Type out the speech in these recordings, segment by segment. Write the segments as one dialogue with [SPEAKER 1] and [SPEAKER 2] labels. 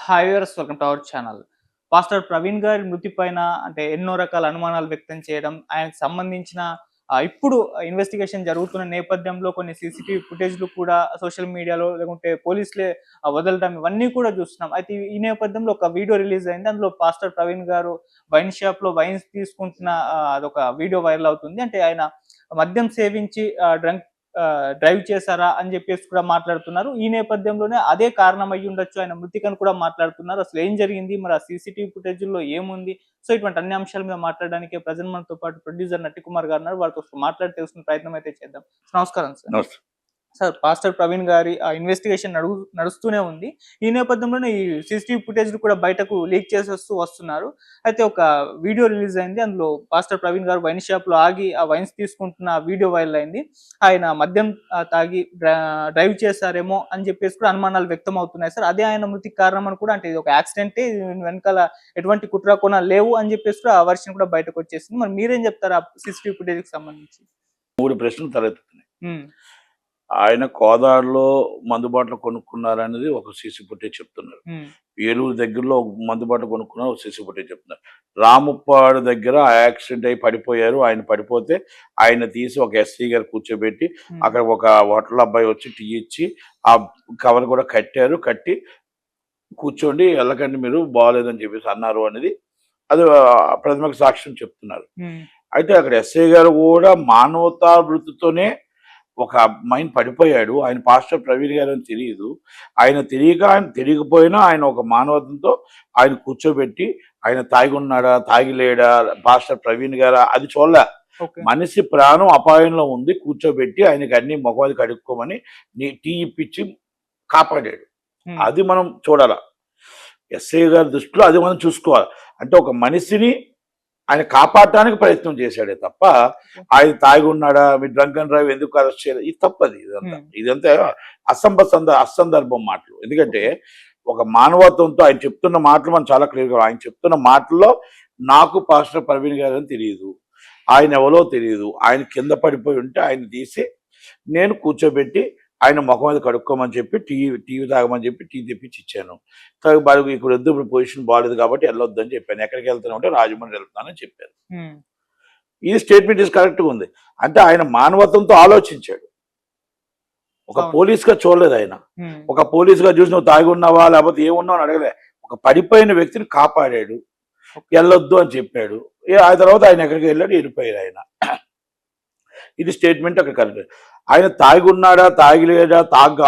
[SPEAKER 1] Hi viewers, welcome to our channel. Pastor Praveen గారి మృతి పైన అంటే ఎన్నో రకాల అనుమానాలు వ్యక్తం చేయడం, ఆయనకు సంబంధించిన ఇప్పుడు ఇన్వెస్టిగేషన్ జరుగుతున్న నేపథ్యంలో కొన్ని సీసీటీవీ ఫుటేజ్‌లు కూడా సోషల్ మీడియాలో లేకుంటే పోలీసులే వదలడం ఇవన్నీ కూడా చూస్తున్నాం. అయితే ఈ నేపథ్యంలో ఒక వీడియో రిలీజ్ అయింది. అందులో పాస్టర్ ప్రవీణ్ గారు వైన్ షాప్‌లో వైన్స్ తీసుకుంటున్న అదొక వీడియో వైరల్ అవుతుంది. అంటే ఆయన మద్యం సేవించి డ్రైవ్ చేశారా అని చెప్పేసి కూడా మాట్లాడుతున్నారు. ఈ నేపథ్యంలోనే అదే కారణం అయ్యుండొచ్చు ఆయన మృతికని కూడా మాట్లాడుతున్నారు. అసలు ఏం జరిగింది? మరి ఆ సీసీటీవీ ఫుటేజ్‌లో ఏముంది? సో, ఇటువంటి అన్ని అంశాల మీద మాట్లాడడానికి ప్రెజెంట్ మనతో పాటు ప్రొడ్యూసర్ నట్టికుమార్ గారు ఉన్నారు. వారితో మాట్లాడి తెలుసుకునే ప్రయత్నం అయితే చేద్దాం. నమస్కారం సార్.
[SPEAKER 2] నమస్తే.
[SPEAKER 1] సార్, పాస్టర్ ప్రవీణ్ గారి ఇన్వెస్టిగేషన్ నడుస్తూనే ఉంది. ఈ నేపథ్యంలోనే ఈ సీసీటీవీ ఫుటేజ్‌లు కూడా బయటకు లీక్ చేసేస్తూ వస్తున్నారు. అయితే ఒక వీడియో రిలీజ్ అయింది. అందులో పాస్టర్ ప్రవీణ్ గారు వైన్ షాప్‌లో ఆగి ఆ వైన్స్ తీసుకుంటున్న వీడియో వైరల్ అయింది. ఆయన మద్యం తాగి డ్రైవ్ చేశారేమో అని చెప్పేసి కూడా అనుమానాలు వ్యక్తం అవుతున్నాయి సార్. అదే ఆయన మృతికి కారణం అని కూడా, అంటే ఇది ఒక యాక్సిడెంటే, వెనకాల ఎటువంటి కుట్ర కోణాలు లేవు అని చెప్పేసి కూడా ఆ వర్షన్ కూడా బయటకు వచ్చేసింది. మరి మీరేం చెప్తారు ఆ సీసీటీవీ ఫుటేజ్‌కి సంబంధించి?
[SPEAKER 2] 3 ప్రశ్నలు తలెత్తుతున్నాయి.
[SPEAKER 1] హ్మ్.
[SPEAKER 2] ఆయన కోదాడలో మందు బాటలు కొనుక్కున్నారనేది ఒక సీసీ ఫుటేజ్ చెప్తున్నారు.
[SPEAKER 1] హ్మ్.
[SPEAKER 2] ఏలూరు దగ్గరలో ఒక మందు బాటలు కొనుక్కున్నారు, ఒక సీసీ ఫుటేజ్ చెప్తున్నారు. రాముప్పాడు దగ్గర యాక్సిడెంట్ అయి పడిపోయారు. ఆయన పడిపోతే ఆయన తీసి ఒక ఎస్సీ గారు కూర్చోబెట్టి అక్కడ ఒక హోటల్ అబ్బాయి వచ్చి టీ ఇచ్చి ఆ కవర్ కూడా కట్టారు. కట్టి కూర్చోండి, వెళ్ళకండి మీరు, బాగోలేదని చెప్పేసి అన్నారు అనేది అది ప్రథమిక సాక్ష్యం చెప్తున్నారు. అయితే అక్కడ ఎస్ఐ గారు కూడా మానవతా వృత్తితోనే ఒక అమ్మాయిని పడిపోయాడు. ఆయన పాస్టర్ ప్రవీణ్ గారు అని తెలియదు. ఆయన తెలియకపోయినా ఆయన ఒక మానవతంతో ఆయన కూర్చోబెట్టి ఆయన తాగి ఉన్నాడా తాగిలేడా పాస్టర్ ప్రవీణ్ గారా అది చూడలే. మనిషి ప్రాణం అపాయంలో ఉంది, కూర్చోబెట్టి ఆయనకి అన్ని మొహం కడుక్కోమని టీ ఇప్పించి కాపాడాడు. అది మనం చూడాల. ఎస్ఐ గారి దృష్టిలో అది మనం చూసుకోవాలి. అంటే ఒక మనిషిని ఆయన కాపాడటానికి ప్రయత్నం చేశాడే తప్ప ఆయన తాగి ఉన్నాడా, మీరు డ్రంక్ అండ్ డ్రైవ్ ఎందుకు అరెస్ట్ చేయలేదు, ఇది తప్పది. ఇదంతా అసందర్భం మాటలు. ఎందుకంటే ఒక మానవత్వంతో ఆయన చెప్తున్న మాటలు మనం చాలా క్లియర్గా, ఆయన చెప్తున్న మాటల్లో నాకు పాస్టర్ ప్రవీణ్ గారు అని తెలియదు, ఆయన ఎవరో తెలియదు, ఆయన కింద పడిపోయి ఉంటే ఆయన తీసి నేను కూర్చోబెట్టి ఆయన ముఖం మీద కడుక్కోమని చెప్పి టీవీ తాగమని చెప్పి టీ తెప్పించి ఇచ్చాను. బాగా ఇక్కడ వద్దు, ఇప్పుడు పొజిషన్ బాగాలేదు కాబట్టి వెళ్ళొద్దు అని చెప్పాను. ఎక్కడికి వెళ్తాను అంటే రాజమండ్రి వెళ్తానని చెప్పాను. ఈ స్టేట్మెంట్ ఇస్ కరెక్ట్గా ఉంది. అంటే ఆయన మానవత్వంతో ఆలోచించాడు. ఒక పోలీస్గా చూడలేదు ఆయన. ఒక పోలీస్గా చూసి నువ్వు తాగి ఉన్నావా లేకపోతే ఏమున్నావు అని అడగలే. ఒక పడిపోయిన వ్యక్తిని కాపాడాడు, వెళ్ళొద్దు అని చెప్పాడు. ఆ తర్వాత ఆయన ఎక్కడికి వెళ్ళాడు, వెళ్ళిపోయాడు ఆయన. ఇది స్టేట్మెంట్ అక్కడ కరెక్ట్. ఆయన తాగి ఉన్నాడా తాగిలేదా,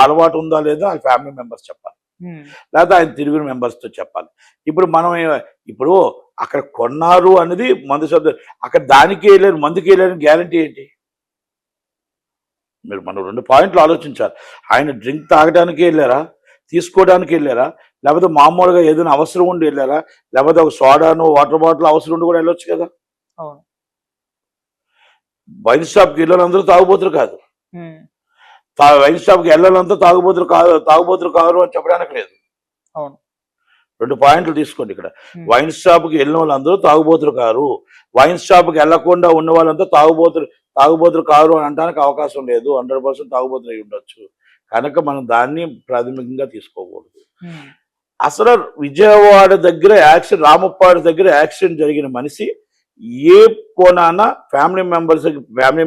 [SPEAKER 2] అలవాటు ఉందా లేదా ఆయన ఫ్యామిలీ మెంబర్స్ చెప్పాలి, లేకపోతే ఆయన తిరుగురు మెంబర్స్తో చెప్పాలి. ఇప్పుడు మనం ఇప్పుడు అక్కడ కొన్నారు అనేది మందు శబ్దం, అక్కడ దానికి వెళ్ళారు మందుకి వెళ్ళారని గ్యారంటీ ఏంటి? మనం 2 పాయింట్లు ఆలోచించాలి. ఆయన డ్రింక్ తాగడానికి వెళ్ళారా, తీసుకోవడానికి వెళ్ళారా, లేకపోతే మామూలుగా ఏదైనా అవసరం ఉండి వెళ్ళారా, లేకపోతే ఒక సోడాను వాటర్ బాటిల్ అవసరం ఉండి కూడా వెళ్ళొచ్చు కదా. వైన్ షాప్కి వెళ్ళాలందరూ తాగుబోతులు కాదు, వైన్ షాప్కి వెళ్ళాలంతా తాగుబోతులు కాదు అని చెప్పడానికి లేదు. 2 పాయింట్లు తీసుకోండి ఇక్కడ. వైన్ షాప్కి వెళ్ళిన వాళ్ళందరూ తాగుబోతులు కారు, వైన్ షాప్కి వెళ్లకుండా ఉన్న వాళ్ళంతా తాగుబోతులు కారు అని అనడానికి అవకాశం లేదు. 100% తాగుబోతులు అయి ఉండొచ్చు. కనుక మనం దాన్ని ప్రాథమికంగా తీసుకోకూడదు. అసలు విజయవాడ దగ్గర యాక్సిడెంట్, రామప్పాడు దగ్గర యాక్సిడెంట్ జరిగిన మనిషి ఏ కోణాన ఫ్యామిలీ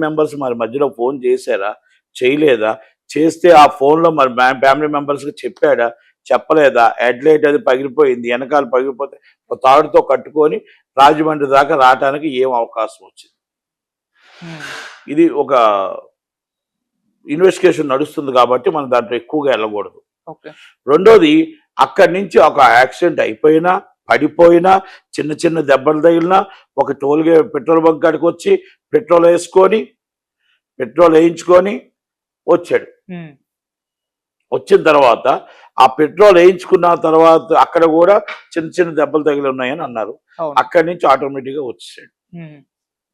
[SPEAKER 2] మెంబర్స్ మరి మధ్యలో ఫోన్ చేశారా, చేయలేదా, చేస్తే ఆ ఫోన్లో మరి ఫ్యామిలీ మెంబర్స్కి చెప్పాడా, చెప్పలేదా, హెడ్లైట్ అది పగిలిపోయింది, వెనకాల పగిలిపోతే ఒక తాడుతో కట్టుకొని రాజమండ్రి దాకా రావడానికి ఏం అవకాశం వచ్చింది? ఇది ఒక ఇన్వెస్టిగేషన్ నడుస్తుంది కాబట్టి మనం దాంట్లో ఎక్కువగా వెళ్ళకూడదు. రెండోది, అక్కడి నుంచి ఒక యాక్సిడెంట్ అయిపోయినా, పడిపోయినా, చిన్న దెబ్బలు తగిలినా, ఒక పెట్రోల్ బంక్ కాడికి వచ్చి పెట్రోల్ వేయించుకొని వచ్చాడు. వచ్చిన తర్వాత ఆ పెట్రోల్ వేయించుకున్న తర్వాత అక్కడ కూడా చిన్న దెబ్బలు తగిలి ఉన్నాయని అన్నారు. అక్కడి నుంచి ఆటోమేటిక్గా వచ్చేసాడు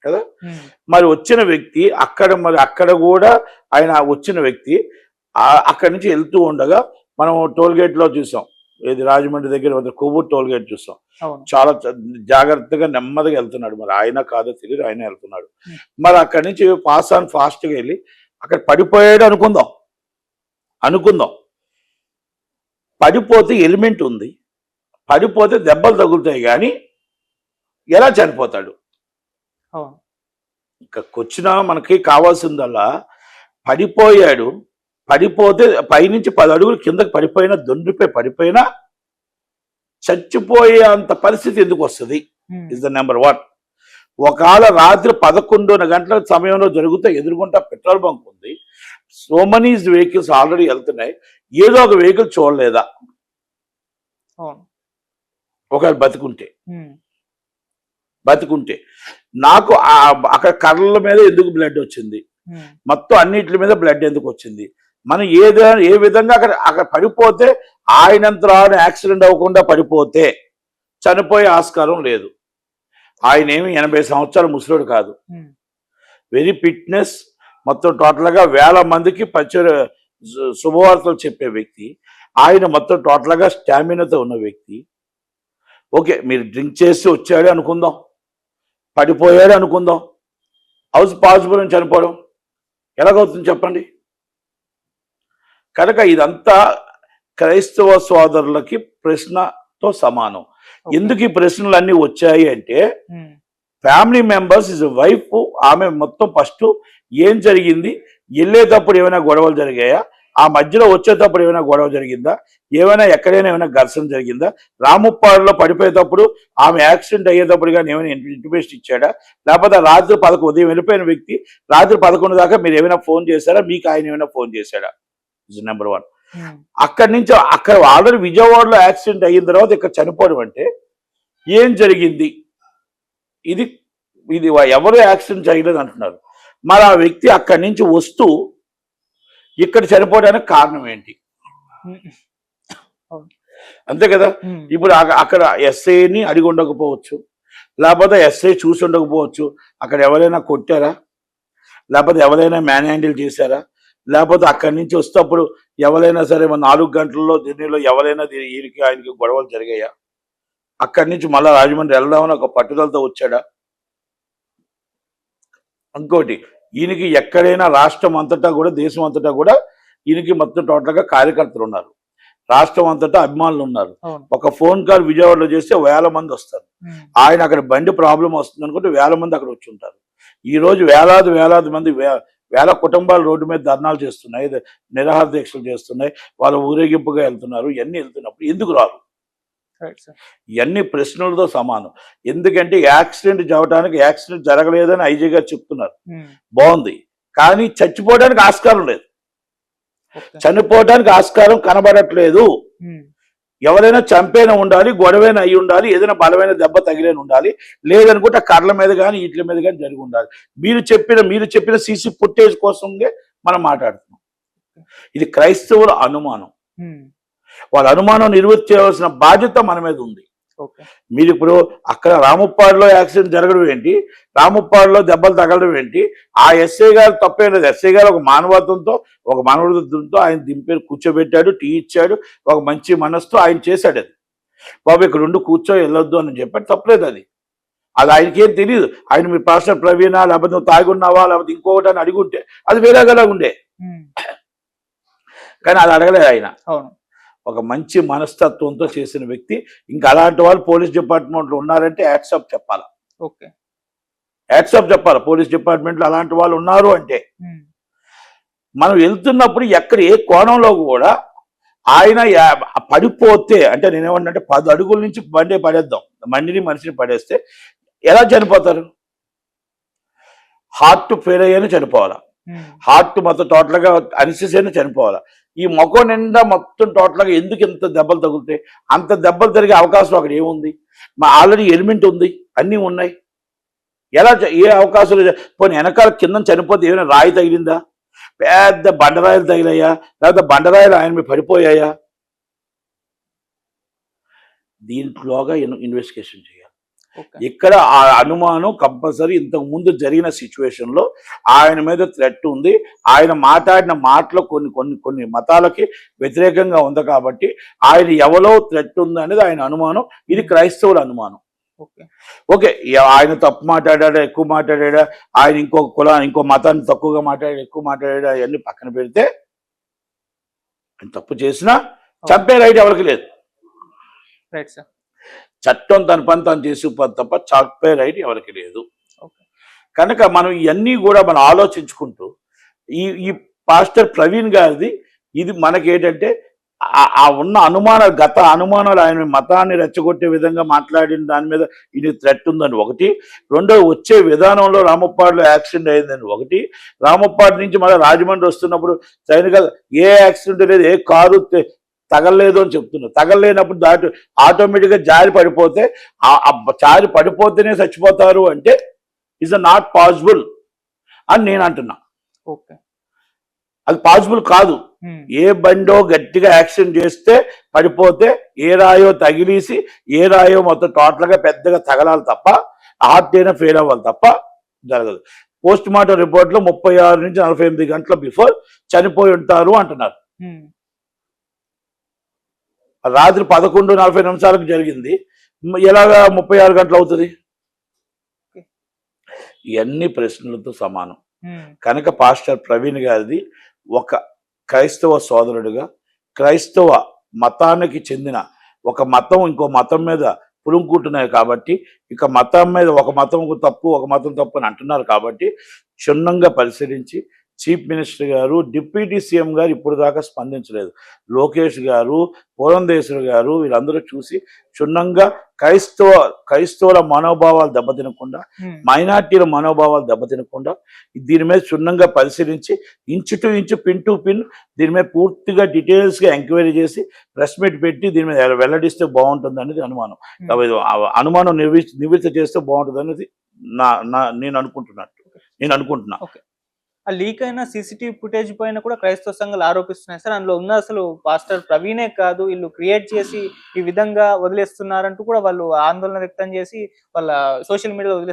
[SPEAKER 2] కదా. మరి వచ్చిన వ్యక్తి అక్కడ కూడా ఆయన వచ్చిన వ్యక్తి అక్కడి నుంచి వెళ్తూ ఉండగా మనం టోల్ గేట్ లో చూసాం, ఏది రాజమండ్రి దగ్గర కొవ్వూరు టోల్ గేట్ చూసాం. చాలా జాగ్రత్తగా నెమ్మదిగా వెళ్తున్నాడు. మరి ఆయన కాదో తెలియదు, ఆయన వెళ్తున్నాడు. మరి అక్కడి నుంచి ఫాస్ట్గా వెళ్ళి అక్కడ పడిపోయాడు అనుకుందాం. పడిపోతే ఎలిమెంట్ ఉంది, పడిపోతే దెబ్బలు తగులుతాయి కానీ ఎలా చనిపోతాడు?
[SPEAKER 1] అవును.
[SPEAKER 2] వచ్చిన మనకి కావాల్సిందల్లా పడిపోయాడు, పడిపోతే పైనుంచి 10 అడుగులు కిందకి పడిపోయినా, దొండిపోయి పడిపోయినా చచ్చిపోయే అంత పరిస్థితి ఎందుకు వస్తుంది? Is the number 1. ఒకవేళ రాత్రి 11 గంటల సమయంలో జరుగుతూ ఎదురుగుంటా పెట్రోల్ బంక్ ఉంది, సో మనీ వెహికల్స్ ఆల్రెడీ వెళ్తున్నాయి, ఏదో ఒక వెహికల్ చూడలేదా? ఒకవేళ బతికుంటే నాకు అక్కడ కర్రల మీద ఎందుకు బ్లడ్ వచ్చింది, మొత్తం అన్నిటి మీద బ్లడ్ ఎందుకు వచ్చింది? మనం ఏ విధంగా అక్కడ పడిపోతే ఆయనంతలో ఆయన యాక్సిడెంట్ అవ్వకుండా పడిపోతే చనిపోయే ఆస్కారం లేదు. ఆయన ఏమి 80 సంవత్సరాల ముసలోడు కాదు, వెరీ ఫిట్నెస్, మొత్తం టోటల్గా 1000 మందికి శుభవార్తలు చెప్పే వ్యక్తి ఆయన, మొత్తం టోటల్గా స్టామినాతో ఉన్న వ్యక్తి. ఓకే, మీరు డ్రింక్ చేసి వచ్చాడు అనుకుందాం, పడిపోయాడు అనుకుందాం, హౌస్ పాసిబుల్ అని చనిపోవడం ఎలాగవుతుంది చెప్పండి? కనుక ఇదంతా క్రైస్తవ సోదరులకి ప్రశ్నతో సమానం. ఎందుకు ఈ ప్రశ్నలు అన్నీ వచ్చాయి అంటే, ఫ్యామిలీ మెంబర్స్ ఇస్ వైఫ్, ఆమె మొత్తం ఫస్ట్ ఏం జరిగింది, వెళ్ళేటప్పుడు ఏమైనా గొడవలు జరిగాయా, ఆ మధ్యలో వచ్చేటప్పుడు ఏమైనా గొడవ జరిగిందా, ఎక్కడైనా ఏమైనా ఘర్షణ జరిగిందా, రాముప్పాడులో పడిపోయేటప్పుడు ఆమె యాక్సిడెంట్ అయ్యేటప్పుడు కానీ ఏమైనా ఇంటిమేషన్ ఇచ్చాడా, లేకపోతే రాత్రి 11 ఉదయం వెళ్ళిపోయిన వ్యక్తి రాత్రి 11 దాకా మీరు ఏమైనా ఫోన్ చేశారా, మీకు ఆయన ఏమైనా ఫోన్ చేశాడా? Is number 1. అక్కడి నుంచి అక్కడ ఆల్రెడీ విజయవాడలో యాక్సిడెంట్ అయిన తర్వాత ఇక్కడ చనిపోవడం అంటే ఏం జరిగింది? ఇది ఎవరు యాక్సిడెంట్ చేయలేదు అంటున్నారు, మరి ఆ వ్యక్తి అక్కడి నుంచి వస్తూ ఇక్కడ చనిపోవడానికి కారణం ఏంటి? అంతే కదా. ఇప్పుడు అక్కడ ఎస్ఐని అడిగి ఉండకపోవచ్చు, లేకపోతే ఎస్ఐ చూసి ఉండకపోవచ్చు, అక్కడ ఎవరైనా కొట్టారా, లేకపోతే ఎవరైనా మ్యాన్ హ్యాండిల్ చేశారా, లేకపోతే అక్కడి నుంచి వస్తేప్పుడు ఎవరైనా సరే 4 గంటల్లో ఢిల్లీలో ఎవరైనా ఈయనకి ఆయనకి గొడవలు జరిగాయా, అక్కడి నుంచి మళ్ళీ రాజమండ్రి వెళ్దామని ఒక పట్టుదలతో వచ్చాడా? ఇంకోటి, ఈయనకి ఎక్కడైనా రాష్ట్రం అంతటా కూడా దేశం అంతటా కూడా ఈయనకి మొత్తం టోటల్గా కార్యకర్తలు ఉన్నారు, రాష్ట్రం అంతటా అభిమానులు ఉన్నారు. ఒక ఫోన్ కాల్ విజయవాడలో చేస్తే 1000 మంది వస్తారు. ఆయన అక్కడ బండి ప్రాబ్లం వస్తుంది అనుకుంటే 1000 మంది అక్కడ వచ్చి ఉంటారు. ఈ రోజు వేలాది మంది, వేల కుటుంబాలు రోడ్డు మీద ధర్నాలు చేస్తున్నాయి, నిరాహార దీక్షలు చేస్తున్నాయి, వాళ్ళు ఊరేగింపుగా వెళ్తున్నారు. ఇవన్నీ వెళ్తున్నప్పుడు ఎందుకు రారు? ఇవన్నీ ప్రశ్నలతో సమానం. ఎందుకంటే యాక్సిడెంట్ జరగలేదని ఐజీ గారు చెప్తున్నారు, బాగుంది, కానీ చచ్చిపోవడానికి ఆస్కారం లేదు, చనిపోవడానికి ఆస్కారం కనబడట్లేదు. ఎవరైనా చంపైనా ఉండాలి, గొడవైనా అయి ఉండాలి, ఏదైనా బలమైన దెబ్బ తగిలేని ఉండాలి, లేదనుకుంటే కర్ల మీద కానీ వీటి మీద కానీ జరిగి ఉండాలి. మీరు చెప్పిన సీసీ ఫుటేజ్ కోసంగా మనం మాట్లాడుతున్నాం. ఇది క్రైస్తవుల అనుమానం, వాళ్ళ అనుమానం నివృత్తి చేయవలసిన బాధ్యత మన మీద ఉంది. మీరు ఇప్పుడు అక్కడ రాముప్పాడులో యాక్సిడెంట్ జరగడం ఏంటి, రాముప్పాడులో దెబ్బలు తగలడం ఏంటి? ఆ ఎస్ఐ గారు తప్పేం లేదు. ఎస్ఐ గారు ఒక మానవత్వంతో ఆయన దింపేరు, కూర్చోబెట్టాడు, టీ ఇచ్చాడు, ఒక మంచి మనసుతో ఆయన చేశాడు. అది బాబు ఇక్కడ ఉండి కూర్చో వెళ్ళొద్దు అని చెప్పాడు, తప్పలేదు. అది ఆయనకేం తెలియదు. ఆయన మీ పాస్టర్ ప్రవీణా, లేకపోతే నువ్వు తాగున్నావా, లేకపోతే ఇంకొకటి అని అడుగుంటే అది వేరేగా ఉండే, కానీ అది అడగలేదు ఆయన. ఒక మంచి మనస్తత్వంతో చేసిన వ్యక్తి. ఇంకా అలాంటి వాళ్ళు పోలీస్ డిపార్ట్మెంట్లో ఉన్నారంటే హ్యాట్సాప్ చెప్పాలి. పోలీస్ డిపార్ట్మెంట్లో అలాంటి వాళ్ళు ఉన్నారు అంటే. మనం వెళ్తున్నప్పుడు ఏ కోణంలో కూడా ఆయన పడిపోతే, అంటే నేనేమంటే 10 అడుగుల నుంచి మనిషిని పడేస్తే ఎలా చనిపోతారు? హార్ట్ ఫెయిల్ అయ్యాను చనిపోవాలా, హార్ట్ మొత్తం టోటల్గా అనిసిస్ అయినా చనిపోవాలా. ఈ మొఖం నిండా మొత్తం టోటల్గా ఎందుకు ఇంత దెబ్బలు తగులుతాయి? అంత దెబ్బలు తిరిగే అవకాశం అక్కడ ఏముంది? ఆల్రెడీ ఎలిమెంట్ ఉంది, అన్నీ ఉన్నాయి. ఏ అవకాశం? పోనీ వెనకాల కింద చనిపోతే ఏమైనా రాయి తగిలిందా, పెద్ద బండరాయిలు తగిలాయా, లేకపోతే బండరాయిలు ఆయన మీద పడిపోయాయా? దీంట్లోగా ఇన్వెస్టిగేషన్ చేయాలి. ఇక్కడ ఆ అనుమానం కంపల్సరీ ఇంతకు ముందు జరిగిన సిచ్యువేషన్ లో ఆయన మీద థ్రెట్ ఉంది, ఆయన మాట్లాడిన మాటలు కొన్ని మతాలకి వ్యతిరేకంగా ఉంది కాబట్టి ఆయన ఎవరో థ్రెట్ ఉంది అనేది ఆయన అనుమానం. ఇది క్రైస్తవుల అనుమానం. ఓకే, ఆయన తప్పు మాట్లాడా, ఎక్కువ మాట్లాడా, ఆయన ఇంకో మతాన్ని తక్కువగా మాట్లాడా, ఎక్కువ మాట్లాడా, అవన్నీ పక్కన పెడితే ఆయన తప్పు చేసినా చంపే రైట్ ఎవరికి లేదు. చట్టం తన పని తను చేసిపోదు తప్ప చాక్పే రైట్ ఎవరికి లేదు.
[SPEAKER 1] ఓకే.
[SPEAKER 2] కనుక మనం ఇవన్నీ కూడా మనం ఆలోచించుకుంటూ ఈ ఈ పాస్టర్ ప్రవీణ్ గారిది ఇది మనకేంటంటే ఆ ఉన్న అనుమానాలు, గత అనుమానాలు, ఆయన మతాన్ని రెచ్చగొట్టే విధంగా మాట్లాడిన దాని మీద ఇది థ్రెట్ ఉందని ఒకటి, రెండోది వచ్చే విధానంలో రామప్పాడులో యాక్సిడెంట్ అయిందని ఒకటి, రామప్పాడు నుంచి మళ్ళీ రాజమండ్రి వస్తున్నప్పుడు సైనిక ఏ యాక్సిడెంట్ లేదు, ఏ కారు తగలలేదు అని చెప్తున్నారు. తగలలేనప్పుడు దాటి ఆటోమేటిక్గా జారి పడిపోతే జారి పడిపోతేనే చచ్చిపోతారు అంటే ఇస్ నాట్ పాసిబుల్ అని నేను అంటున్నా.
[SPEAKER 1] ఓకే.
[SPEAKER 2] అది పాసిబుల్ కాదు. ఏ బండో గట్టిగా యాక్సిడెంట్ చేస్తే పడిపోతే ఏ రాయో తగిలేసి ఏ రాయో మొత్తం టోటల్గా పెద్దగా తగలాలి తప్ప హార్ట్ అయినా ఫెయిల్ అవ్వాలి తప్ప జరగదు. పోస్ట్ మార్టం రిపోర్ట్లో 36 నుంచి 48 గంటల బిఫోర్ చనిపోయి ఉంటారు అంటున్నారు. రాత్రి 11:40 జరిగింది, ఎలాగా 36 గంటలు అవుతుంది? ఇవన్నీ ప్రశ్నలతో సమానం. కనుక పాస్టర్ ప్రవీణ్ గారిది ఒక క్రైస్తవ సోదరుడిగా, క్రైస్తవ మతానికి చెందిన ఒక మతం ఇంకో మతం మీద పులుంకుంటున్నాయి కాబట్టి, ఇక మతం మీద ఒక మతం తప్పు ఒక మతం తప్పు అని అంటున్నారు కాబట్టి క్షుణ్ణంగా పరిశీలించి చీఫ్ మినిస్టర్ గారు, డిప్యూటీ సీఎం గారు ఇప్పుడు దాకా స్పందించలేదు. లోకేష్ గారు, పురంధేశ్వరి గారు వీళ్ళందరూ చూసి క్షుణ్ణంగా క్రైస్తవుల మనోభావాలు దెబ్బతినకుండా, మైనార్టీల మనోభావాలు దెబ్బతినకుండా దీని మీద క్షుణ్ణంగా పరిశీలించి inch to inch, pin to pin దీని మీద పూర్తిగా డీటెయిల్స్గా ఎంక్వైరీ చేసి ప్రెస్ మీట్ పెట్టి దీని మీద వెల్లడిస్తే బాగుంటుంది అనేది అనుమానం. అనుమానం నివృత్తి చేస్తే బాగుంటుంది అనేది నేను అనుకుంటున్నా.
[SPEAKER 1] ఆ లీక్ అయిన సీసీటీవీ ఫుటేజ్ పైన కూడా క్రైస్తవ సంఘాలు ఆరోపిస్తున్నాయి సార్. అందులో ఉన్న అసలు పాస్టర్ ప్రవీణే కాదు, వీళ్ళు క్రియేట్ చేసి ఈ విధంగా వదిలేస్తున్నారంటూ కూడా వాళ్ళు ఆందోళన వ్యక్తం చేసి వాళ్ళ సోషల్ మీడియాలో వదిలేస్తున్నారు.